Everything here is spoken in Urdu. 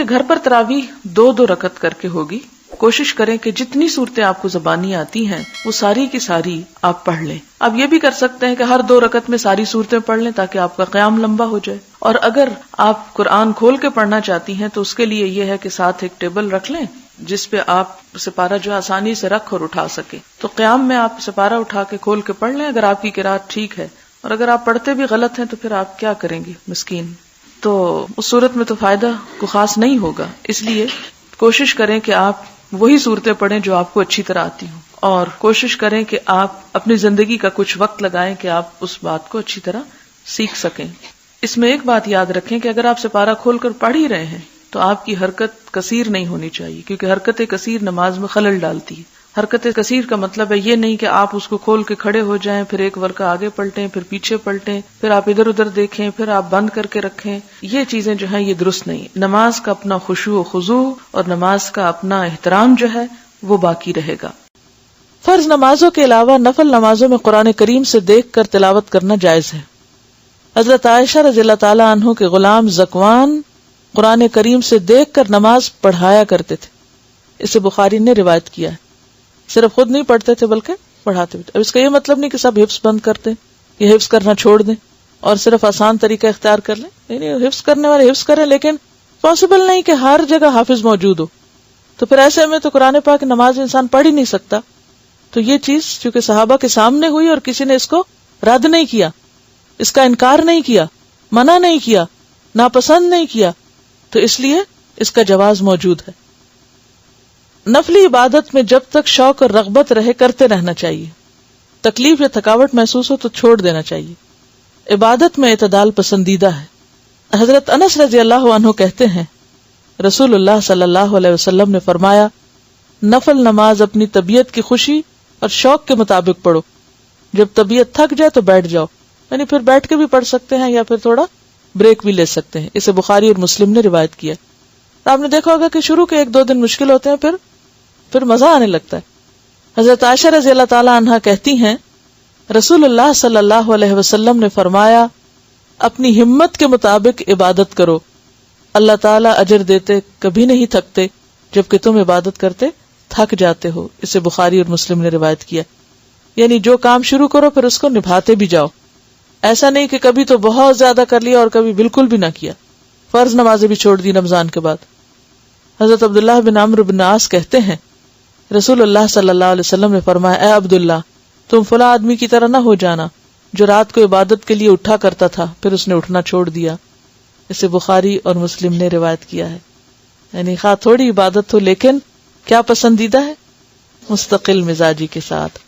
گھر پر تراویح 2-2 رکعت کر کے ہوگی. کوشش کریں کہ جتنی صورتیں آپ کو زبانی آتی ہیں وہ ساری کی ساری آپ پڑھ لیں. آپ یہ بھی کر سکتے ہیں کہ ہر 2 رکعت میں ساری صورتیں پڑھ لیں تاکہ آپ کا قیام لمبا ہو جائے. اور اگر آپ قرآن کھول کے پڑھنا چاہتی ہیں تو اس کے لیے یہ ہے کہ ساتھ ایک ٹیبل رکھ لیں جس پہ آپ سپارہ جو آسانی سے رکھ اور اٹھا سکیں. تو قیام میں آپ سپارہ اٹھا کے کھول کے پڑھ لیں اگر آپ کی قرات ٹھیک ہے. اور اگر آپ پڑھتے بھی غلط ہیں تو پھر آپ کیا کریں گے مسکین. تو اس صورت میں تو فائدہ کو خاص نہیں ہوگا. اس لیے کوشش کریں کہ آپ وہی صورتیں پڑھیں جو آپ کو اچھی طرح آتی ہوں، اور کوشش کریں کہ آپ اپنی زندگی کا کچھ وقت لگائیں کہ آپ اس بات کو اچھی طرح سیکھ سکیں. اس میں ایک بات یاد رکھیں کہ اگر آپ سپارہ کھول کر پڑھ ہی رہے ہیں تو آپ کی حرکت کثیر نہیں ہونی چاہیے، کیونکہ حرکت کثیر نماز میں خلل ڈالتی ہے. حرکت کثیر کا مطلب ہے یہ نہیں کہ آپ اس کو کھول کے کھڑے ہو جائیں، پھر ایک ورقہ آگے پلٹیں، پھر پیچھے پلٹیں، پھر آپ ادھر ادھر دیکھیں، پھر آپ بند کر کے رکھیں. یہ چیزیں جو ہیں یہ درست نہیں. نماز کا اپنا خشوع و خضوع اور نماز کا اپنا احترام جو ہے وہ باقی رہے گا. فرض نمازوں کے علاوہ نفل نمازوں میں قرآن کریم سے دیکھ کر تلاوت کرنا جائز ہے. حضرت عائشہ رضی اللہ تعالی عنہ کے غلام زکوان قرآن کریم سے دیکھ کر نماز پڑھایا کرتے تھے. اسے بخاری نے روایت کیا ہے. صرف خود نہیں پڑھتے تھے بلکہ پڑھاتے بھی. اب اس کا یہ مطلب نہیں کہ سب حفظ بند کرتے یہ حفظ کرنا چھوڑ دیں اور صرف آسان طریقہ اختیار کر لیں. نہیں، حفظ کرنے والے حفظ کریں، لیکن پاسبل نہیں کہ ہر جگہ حافظ موجود ہو. تو پھر ایسے میں تو قرآن پاک کی نماز انسان پڑھ ہی نہیں سکتا. تو یہ چیز چونکہ صحابہ کے سامنے ہوئی اور کسی نے اس کو رد نہیں کیا، اس کا انکار نہیں کیا، منع نہیں کیا، ناپسند نہیں کیا، تو اس لیے اس کا جواز موجود ہے. نفلی عبادت میں جب تک شوق اور رغبت رہے کرتے رہنا چاہیے. تکلیف یا تھکاوٹ محسوس ہو تو چھوڑ دینا چاہیے. عبادت میں اعتدال پسندیدہ ہے. حضرت انس رضی اللہ عنہ کہتے ہیں رسول اللہ صلی اللہ علیہ وسلم نے فرمایا، نفل نماز اپنی طبیعت کی خوشی اور شوق کے مطابق پڑھو. جب طبیعت تھک جائے تو بیٹھ جاؤ، یعنی پھر بیٹھ کے بھی پڑھ سکتے ہیں یا پھر تھوڑا بریک بھی لے سکتے ہیں. اسے بخاری اور مسلم نے روایت کیا. آپ نے دیکھا ہوگا کہ شروع کے 1-2 دن مشکل ہوتے ہیں، پھر مزہ آنے لگتا ہے. حضرت عائشہ رضی اللہ تعالی عنہا کہتی ہیں رسول اللہ صلی اللہ علیہ وسلم نے فرمایا، اپنی ہمت کے مطابق عبادت کرو، اللہ تعالیٰ اجر دیتے کبھی نہیں تھکتے جبکہ تم عبادت کرتے تھک جاتے ہو. اسے بخاری اور مسلم نے روایت کیا. یعنی جو کام شروع کرو پھر اس کو نبھاتے بھی جاؤ. ایسا نہیں کہ کبھی تو بہت زیادہ کر لیا اور کبھی بالکل بھی نہ کیا. فرض نمازیں بھی چھوڑ دی رمضان کے بعد. حضرت عبداللہ بن عمرو بن عاص کہتے ہیں رسول اللہ صلی اللہ علیہ وسلم نے فرمایا، اے عبداللہ، تم فلاں آدمی کی طرح نہ ہو جانا جو رات کو عبادت کے لیے اٹھا کرتا تھا پھر اس نے اٹھنا چھوڑ دیا. اسے بخاری اور مسلم نے روایت کیا ہے. یعنی خواہ تھوڑی عبادت ہو لیکن کیا پسندیدہ ہے؟ مستقل مزاجی کے ساتھ.